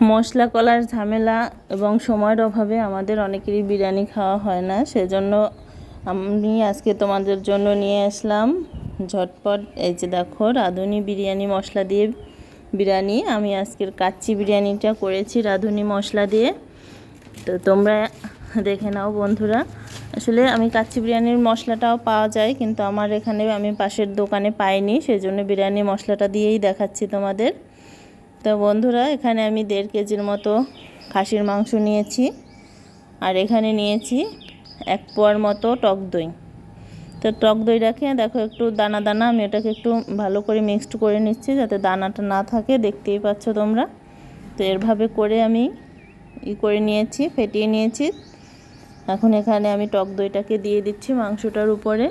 মশলা কলার ঝামেলা এবং সময়ের অভাবে আমাদের অনেকেরই বিরিয়ানি খাওয়া হয় না, সেজন্য আমি আজকে তোমাদের জন্য নিয়ে আসলাম ঝটপট। এই যে দেখো, রাঁধুনি বিরিয়ানি মশলা দিয়ে বিরিয়ানি। আমি আজকের কাচ্চি বিরিয়ানিটা করেছি রাঁধুনি মশলা দিয়ে, তো তোমরা দেখে নাও বন্ধুরা। আসলে আমি কাচ্চি বিরিয়ানির মশলাটাও পাওয়া যায়, কিন্তু আমার এখানে আমি পাশের দোকানে পাইনি, সেই জন্য বিরিয়ানি মশলাটা দিয়েই দেখাচ্ছি তোমাদের। তো বন্ধুরা, এখানে আমি 1.5 কেজির মতো খাসির মাংস নিয়েছি, আর এখানে নিয়েছি 1 পোয়ার মতো টক দই। তো টক দইটাকে দেখো একটু দানা দানা, আমি এটাকে একটু ভালো করে মিক্সড করে নিচ্ছি যাতে দানাটা না থাকে, দেখতেই পাচ্ছ তোমরা। তো এরভাবে করে আমি করে নিয়েছি, ফেটিয়ে নিয়েছি। এখন এখানে আমি টক দইটাকে দিয়ে দিচ্ছি মাংসটার উপরে।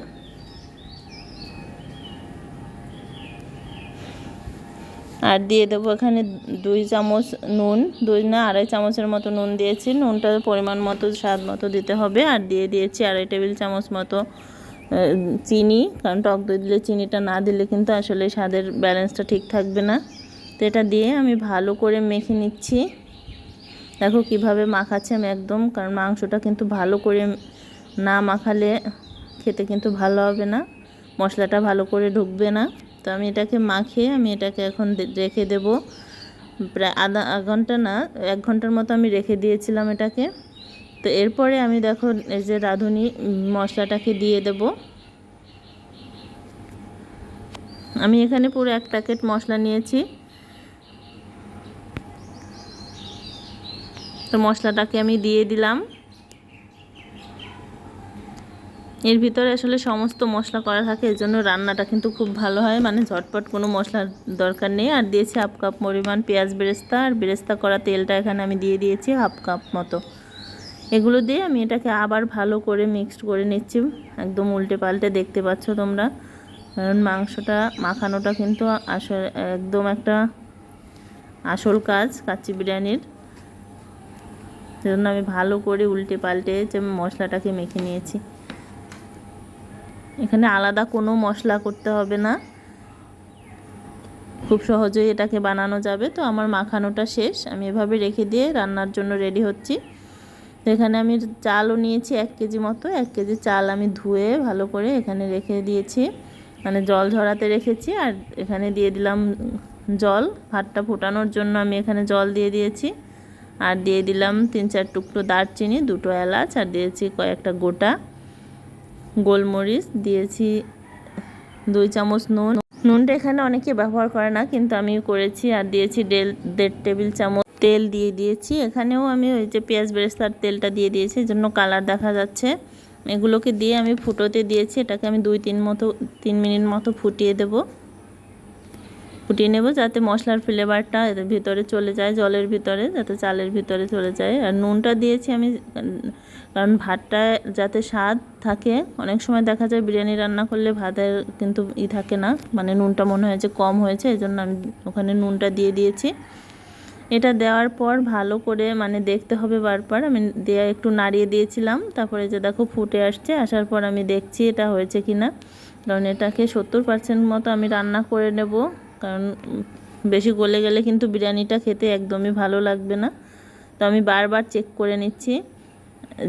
আর দিয়ে দেবো এখানে 2 চামচ নুন, 2 না 2.5 চামচের মতো নুন দিয়েছি। নুনটা পরিমাণ মতো স্বাদ মতো দিতে হবে। আর দিয়ে দিয়েছি 2.5 টেবিল চামচ মতো চিনি, কারণ টক দই দিলে চিনিটা না দিলে কিন্তু আসলে স্বাদের ব্যালেন্সটা ঠিক থাকবে না। তো এটা দিয়ে আমি ভালো করে মেখে নিচ্ছি। দেখো কিভাবে মাখাচ্ছি আমি একদম, কারণ মাংসটা কিন্তু ভালো করে না মাখালে খেতে কিন্তু ভালো হবে না, মশলাটা ভালো করে ঢুকবে না। তো আমি এটাকে মাখিয়ে আমি এটাকে এখন রেখে দেব প্রায় আধা ঘন্টা, না 1 ঘন্টার মতো আমি রেখে দিয়েছিলাম এটাকে। তো এরপরে আমি দেখো এই যে রাঁধুনি মশলাটাকে দিয়ে দেব। আমি এখানে পুরো 1 প্যাকেট মশলা নিয়েছি। তো মশলাটাকে আমি দিয়ে দিলাম। এর ভিতরে আসলে সমস্ত মশলা করা থাকে, এর জন্য রান্নাটা কিন্তু খুব ভালো হয়, মানে ঝটপট কোনো মশলার দরকার নেই। আর দিয়েছি 1/2 কাপ পরিমাণ পেঁয়াজ বেরেস্তা, আর বেরেস্তা করা তেলটা এখানে আমি দিয়ে দিয়েছি 1/2 কাপ মতো। এগুলো দিয়ে আমি এটাকে আবার ভালো করে মিক্সড করে নিচ্ছি, একদম উল্টে পাল্টে, দেখতে পাচ্ছ তোমরা। কারণ মাংসটা মাখানোটা কিন্তু আসলে একদম একটা আসল কাজ কাচ্চি বিরিয়ানির। সেজন্য আমি ভালো করে উল্টে পাল্টে যে মশলাটাকে মেখে নিয়েছি। এখানে আলাদা কোনো মশলা করতে হবে না, খুব সহজেই এটাকে বানানো যাবে। তো আমার মাখানোটা শেষ, আমি এভাবে রেখে দিয়ে রান্নার জন্য রেডি হচ্ছি। তো এখানে আমি চালও নিয়েছি 1 কেজি মতো। 1 কেজি চাল আমি ধুয়ে ভালো করে এখানে রেখে দিয়েছি, মানে জল ঝরাতে রেখেছি। আর এখানে দিয়ে দিলাম জল, ভাতটা ফোটানোর জন্য আমি এখানে জল দিয়ে দিয়েছি। আর দিয়ে দিলাম 3-4 টুকরো দারচিনি, 2টো এলাচ, আর দিয়েছি কয়েকটা গোটা গোলমরিচ, দিয়েছি 2 চামচ নুন। নুনটা এখানে অনেকে ব্যবহার করে না, কিন্তু আমি করেছি। আর দিয়েছি 1.5 টেবিল চামচ তেল দিয়ে দিয়েছি। এখানেও আমি ওই যে পেঁয়াজ বেরেস্তার তেলটা দিয়ে দিয়েছি, এর জন্য কালার দেখা যাচ্ছে। এগুলোকে দিয়ে আমি ফুটোতে দিয়েছি। এটাকে আমি 3 মিনিট মতো ফুটিয়ে নেব, যাতে মশলার ফ্লেভারটা এর ভিতরে চলে যায়, জলের ভিতরে, যাতে চালের ভিতরে চলে যায়। আর নুনটা দিয়েছি আমি, কারণ ভাতটা যাতে স্বাদ থাকে। অনেক সময় দেখা যায় বিরিয়ানি রান্না করলে ভাতের কিন্তু থাকে না, মানে নুনটা মনে হয় যে কম হয়েছে, এই জন্য আমি ওখানে নুনটা দিয়ে দিয়েছি। এটা দেওয়ার পর ভালো করে মানে দেখতে হবে বারবার, আমি দিয়ে একটু নাড়িয়ে দিয়েছিলাম। তারপরে যে দেখো ফুটে আসছে, আসার পর আমি দেখছি এটা হয়েছে কি না, কারণ এটাকে 70% মতো আমি রান্না করে নেব, কারণ বেশি গলে গেলে কিন্তু বিরিয়ানিটা খেতে একদমই ভালো লাগবে না। তো আমি বারবার চেক করে নিচ্ছি।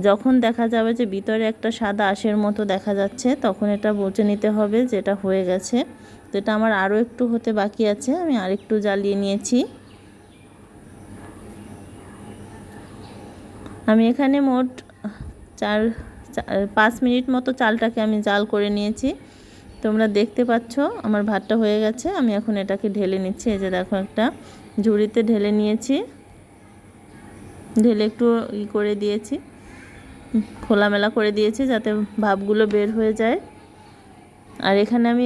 যখন দেখা যাবে যে ভিতরে একটা সাদা আঁশের মতো দেখা যাচ্ছে, তখন এটা বুঝে নিতে হবে যে এটা হয়ে গেছে। তো এটা আমার আরও একটু হতে বাকি আছে, আমি আরেকটু জ্বালিয়ে নিয়েছি। আমি এখানে মোট 5 মিনিট মতো চালটাকে আমি জাল করে নিয়েছি। তোমরা দেখতে পাচ্ছ আমার ভাতটা হয়ে গেছে। আমি এখন এটাকে ঢেলে নিচ্ছি। এই যে দেখো, একটা ঝুড়িতে ঢেলে নিয়েছি, ঢেলে একটু করে দিয়েছি, খোলামেলা করে দিয়েছি যাতে ভাপগুলো বের হয়ে যায়। আর এখানে আমি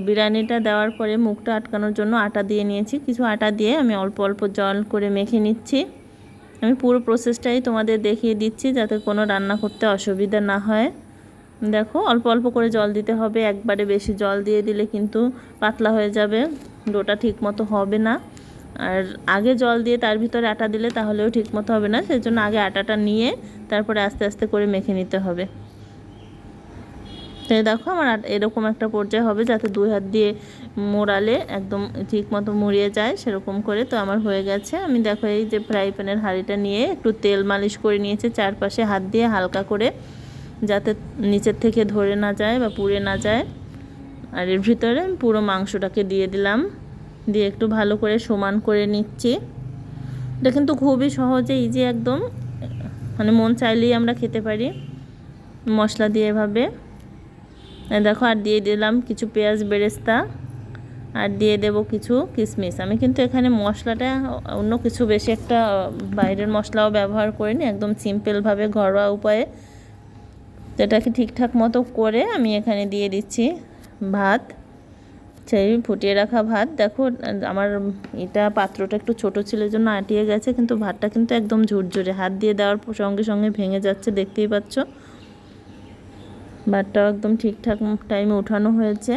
বিরিয়ানিটা দেওয়ার পরে মুখটা আটকানোর জন্য আটা দিয়ে নিয়েছি। কিছু আটা দিয়ে আমি অল্প অল্প জল করে মেখে নিচ্ছি। আমি পুরো প্রসেসটাই তোমাদের দেখিয়ে দিচ্ছি যাতে কোনো রান্না করতে অসুবিধা না হয়। দেখো, অল্প অল্প করে জল দিতে হবে, একবারে বেশি জল দিয়ে দিলে কিন্তু পাতলা হয়ে যাবে, ডোটা ঠিক মতো হবে না। আর আগে জল দিয়ে তার ভিতরে আটা দিলে তাহলেও ঠিক মতো হবে না, সেজন্য আগে আটাটা নিয়ে তারপরে আস্তে আস্তে করে মেখে নিতে হবে। তো দেখো আমার এরকম একটা পর্যায়ে হবে, যাতে দুই হাত দিয়ে মোড়ালে একদম ঠিক মতো মুড়িয়ে যায় সেরকম করে। তো আমার হয়ে গেছে। আমি দেখো এই যে ফ্রাই প্যানের হাঁড়িটা নিয়ে একটু তেল মালিশ করে নিয়েছি চারপাশে হাত দিয়ে হালকা করে, যাতে নিচের থেকে ধরে না যায় বা পুড়ে না যায়। আর এর ভিতরে আমি পুরো মাংসটাকে দিয়ে দিলাম, দিয়ে একটু ভালো করে সমান করে নিচ্ছি। এটা কিন্তু খুবই সহজে ইজি একদম, মানে মন চাইলেই আমরা খেতে পারি মশলা দিয়ে এভাবে। দেখো আর দিয়ে দিলাম কিছু পেঁয়াজ বেরেস্তা, আর দিয়ে দেব কিছু কিশমিশ। আমি কিন্তু এখানে মশলাটা অন্য কিছু বেশি একটা বাইরের মশলাও ব্যবহার করিনি, একদম সিম্পলভাবে ঘরোয়া উপায়ে। এটাকে ঠিকঠাক মতো করে আমি এখানে দিয়ে দিচ্ছি ভাত, সেই ফুটিয়ে রাখা ভাত। দেখো আমার এটা পাত্রটা একটু ছোট ছিল জন্য আটিয়ে গেছে, কিন্তু ভাতটা কিন্তু একদম ঝুরঝুরে, হাত দিয়ে দেওয়ার সঙ্গে সঙ্গে ভেঙে যাচ্ছে, দেখতেই পাচ্ছ। ভাতটাও একদম ঠিকঠাক টাইমে উঠানো হয়েছে।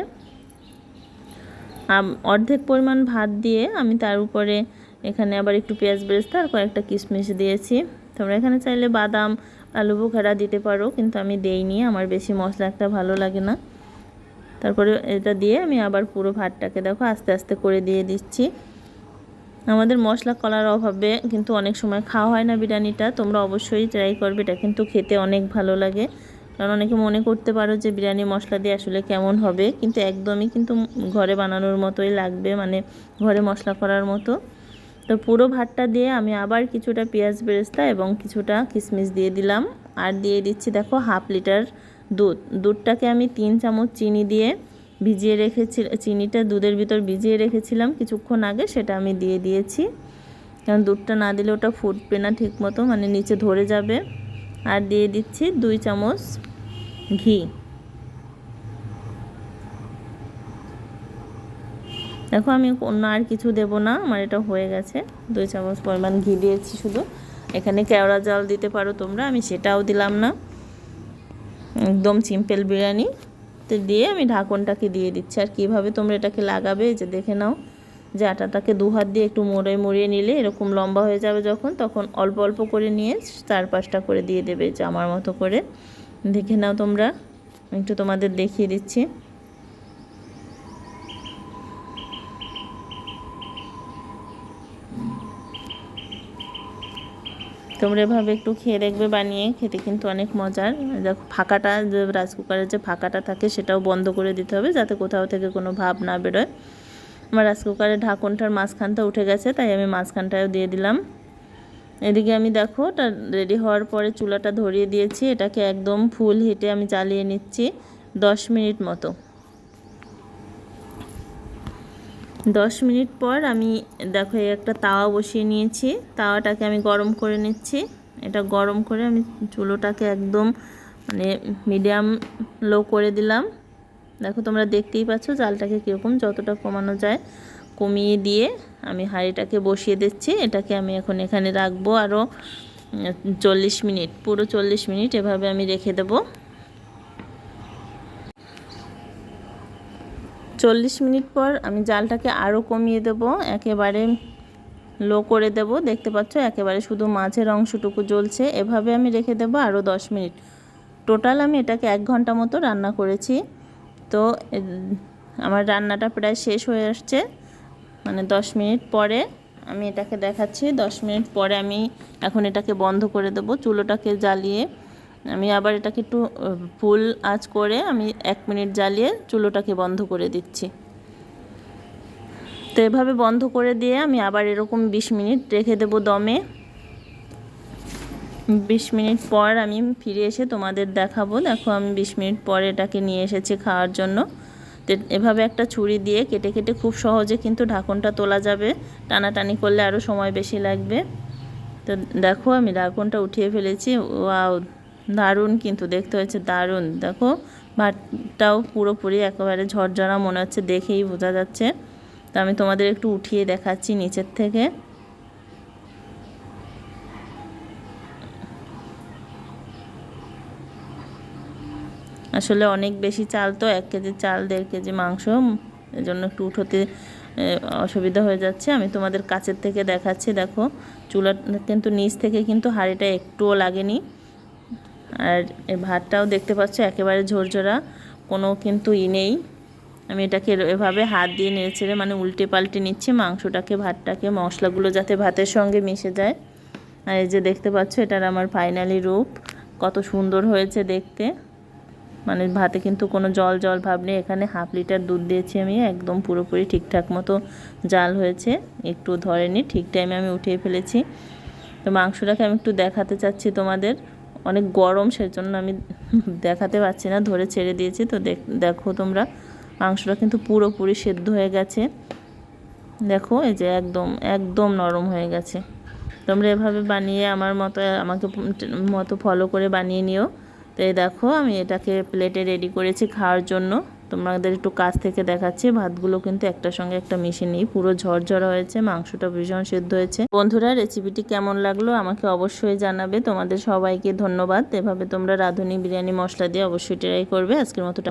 অর্ধেক পরিমাণ ভাত দিয়ে আমি তার উপরে এখানে আবার একটু পেঁয়াজ বেরেস্তা আর কয়েকটা কিশমিশ দিয়েছি। তোমরা এখানে চাইলে বাদাম, আলু বোখারা দিতে পারো, কিন্তু আমি দেইনি, আমার বেশি মশলা একটা ভালো লাগে না। তারপরে এটা দিয়ে আমি আবার পুরো ভাতটাকে দেখো আস্তে আস্তে করে দিয়ে দিচ্ছি। আমাদের মশলা কলার অভাবে কিন্তু অনেক সময় খাওয়া হয় না বিরিয়ানিটা, তোমরা অবশ্যই ট্রাই করবে, এটা কিন্তু খেতে অনেক ভালো লাগে। কারণ অনেকে মনে করতে পারো যে বিরিয়ানি মশলা দিয়ে আসলে কেমন হবে, কিন্তু একদমই কিন্তু ঘরে বানানোর মতোই লাগবে, মানে ঘরে মশলা করার মতো। তো পুরো ভাতটা দিয়ে আমি আবার কিছুটা পেঁয়াজ বেরেস্তা এবং কিছুটা কিশমিশ দিয়ে দিলাম, আর দিয়ে দিচ্ছি দেখো 1/2 লিটার দুধ। দুধটাকে আমি 3 চামচ চিনি দিয়ে ভিজিয়ে রেখেছি, চিনিটা দুধের ভিতর ভিজিয়ে রেখেছিলাম কিছুক্ষণ আগে, সেটা আমি দিয়ে দিয়েছি। কারণ দুধটা না দিলে ওটা ফুটবে না ঠিক মতো, মানে নিচে ধরে যাবে। আর দিয়ে দিচ্ছি 2 চামচ ঘি। দেখো আমি অন্য আর কিছু দেব না, আমার এটা হয়ে গেছে। 2 চামচ পরিমাণ ঘি দিয়েছি শুধু। এখানে কেওড়া জল দিতে পারো তোমরা, আমি সেটাও দিলাম না। একদম সিম্পল বিরিয়ানি। তো দিয়ে আমি ঢাকনটাকে দিয়ে দিচ্ছি। আর কীভাবে তোমরা এটাকে লাগাবে যে দেখে নাও, যে আটাটাকে 2 হাত দিয়ে একটু মুড়িয়ে নিলে এরকম লম্বা হয়ে যাবে যখন, তখন অল্প অল্প করে নিয়ে 4-5টা করে দিয়ে দেবে, যে আমার মতো করে। দেখে নাও তোমরা, একটু তোমাদের দেখিয়ে দিচ্ছি। তোমরা এভাবে একটু খেয়ে দেখবে বানিয়ে, খেতে কিন্তু অনেক মজার। দেখো ফাঁকাটা, যে রাইস কুকারের যে ফাঁকাটা থাকে সেটাও বন্ধ করে দিতে হবে, যাতে কোথাও থেকে কোনো ভাব না বেরোয়। আমার রাইস কুকারের ঢাকনটার মাঝখানটা উঠে গেছে, তাই আমি মাঝখানটাও দিয়ে দিলাম। এদিকে আমি দেখো এটা রেডি হওয়ার পরে চুলাটা ধরিয়ে দিয়েছি, এটাকে একদম ফুল হিটে আমি জ্বালিয়ে নিচ্ছি 10 মিনিট মতো। 10 মিনিট পর আমি দেখো একটা তাওয়া বসিয়ে নিয়েছি, তাওয়াটাকে আমি গরম করে নিচ্ছি। এটা গরম করে আমি চুলোটাকে একদম মানে মিডিয়াম লো করে দিলাম। দেখো তোমরা দেখতেই পাচ্ছ জালটাকে কীরকম, যতটা কমানো যায় কমিয়ে দিয়ে আমি হাঁড়িটাকে বসিয়ে দিচ্ছি। এটাকে আমি এখন এখানে রাখবো আরও 40 মিনিট, পুরো 40 মিনিট এভাবে আমি রেখে দেবো। 40 মিনিট পর আমি জালটাকে আরও কমিয়ে দেব, একেবারে লো করে দেব। দেখতে পাচ্ছ একেবারে শুধু মাঝের অংশটুকু জ্বলছে। এভাবে আমি রেখে দেব আরও 10 মিনিট। টোটাল আমি এটাকে 1 ঘন্টা মতো রান্না করেছি। তো আমার রান্নাটা প্রায় শেষ হয়ে আসছে, মানে 10 মিনিট পরে আমি এটাকে দেখাচ্ছি। 10 মিনিট পরে আমি এখন এটাকে বন্ধ করে দেব, চুলোটাকে জ্বালিয়ে আমি আবার এটাকে একটু ফুল আঁচ করে আমি 1 মিনিট জ্বালিয়ে চুলোটাকে বন্ধ করে দিচ্ছি। তো এভাবে বন্ধ করে দিয়ে আমি আবার এরকম 20 মিনিট রেখে দেব দমে। 20 মিনিট পর আমি ফিরে এসে তোমাদের দেখাবো। দেখো আমি 20 মিনিট পরে এটাকে নিয়ে এসেছি খাওয়ার জন্য। তো এভাবে একটা ছুরি দিয়ে কেটে কেটে খুব সহজে কিন্তু ঢাকনটা তোলা যাবে, টানাটানি করলে আরও সময় বেশি লাগবে। তো দেখো আমি ঢাকনটা উঠিয়ে ফেলেছি। ওয়াও, দারুণ কিন্তু দেখতে হয়েছে, দারুণ। দেখো ভাতটাও পুরোপুরি একেবারে ঝরঝরা মনে হচ্ছে, দেখেই বোঝা যাচ্ছে। তো আমি তোমাদের একটু উঠিয়ে দেখাচ্ছি নিচের থেকে। আসলে অনেক বেশি চাল, তো 1 কেজি চাল 1.5 কেজি মাংস, এজন্য একটু উঠোতে অসুবিধা হয়ে যাচ্ছে। আমি তোমাদের কাছের থেকে দেখাচ্ছি। দেখো চুলা কিন্তু নিচ থেকে কিন্তু হাঁড়িটা একটুও লাগেনি। আর এই ভাতটাও দেখতে পাচ্ছ একেবারে ঝরঝরা, কোনো কিন্তু নেই। আমি এটাকে এভাবে হাত দিয়ে নেড়েচেড়ে মানে উল্টে পাল্টে নিচ্ছি মাংসটাকে, ভাতটাকে, মশলাগুলো যাতে ভাতের সঙ্গে মিশে যায়। আর এই যে দেখতে পাচ্ছ এটার আমার ফাইনালি রূপ, কত সুন্দর হয়েছে দেখতে। মানে ভাতে কিন্তু কোনো জল জল ভাব নেই। এখানে হাফ লিটার দুধ দিয়েছি আমি, একদম পুরোপুরি ঠিকঠাক মতো জাল হয়েছে, একটু ধরেনি, ঠিক টাইমে আমি উঠিয়ে ফেলেছি। তো মাংসটাকে আমি একটু দেখাতে চাচ্ছি তোমাদের, অনেক গরম সেজন্য আমি দেখাতে পারছি না, ধরে ছেড়ে দিয়েছি। তো দেখো তোমরা মাংসটা কিন্তু পুরোপুরি সেদ্ধ হয়ে গেছে। দেখো এই যে একদম একদম নরম হয়ে গেছে। তোমরা এভাবে বানিয়ে আমাকে মতো ফলো করে বানিয়ে নিও। তো এই দেখো আমি এটাকে প্লেটে রেডি করেছি খাওয়ার জন্য। তোমাদের একটু কাছ থেকে দেখাচ্ছি, ভাতগুলো কিন্তু একটার সঙ্গে একটা মিশে নেই, পুরো ঝরঝরা হয়েছে, মাংসটা ভীষণ সেদ্ধ হয়েছে। বন্ধুরা রেসিপিটি কেমন লাগলো আমাকে অবশ্যই জানাবে। তোমাদের সবাইকে ধন্যবাদ। এভাবে তোমরা রাঁধুনি বিরিয়ানি মশলা দিয়ে অবশ্যই ট্রাই করবে। আজকের মতো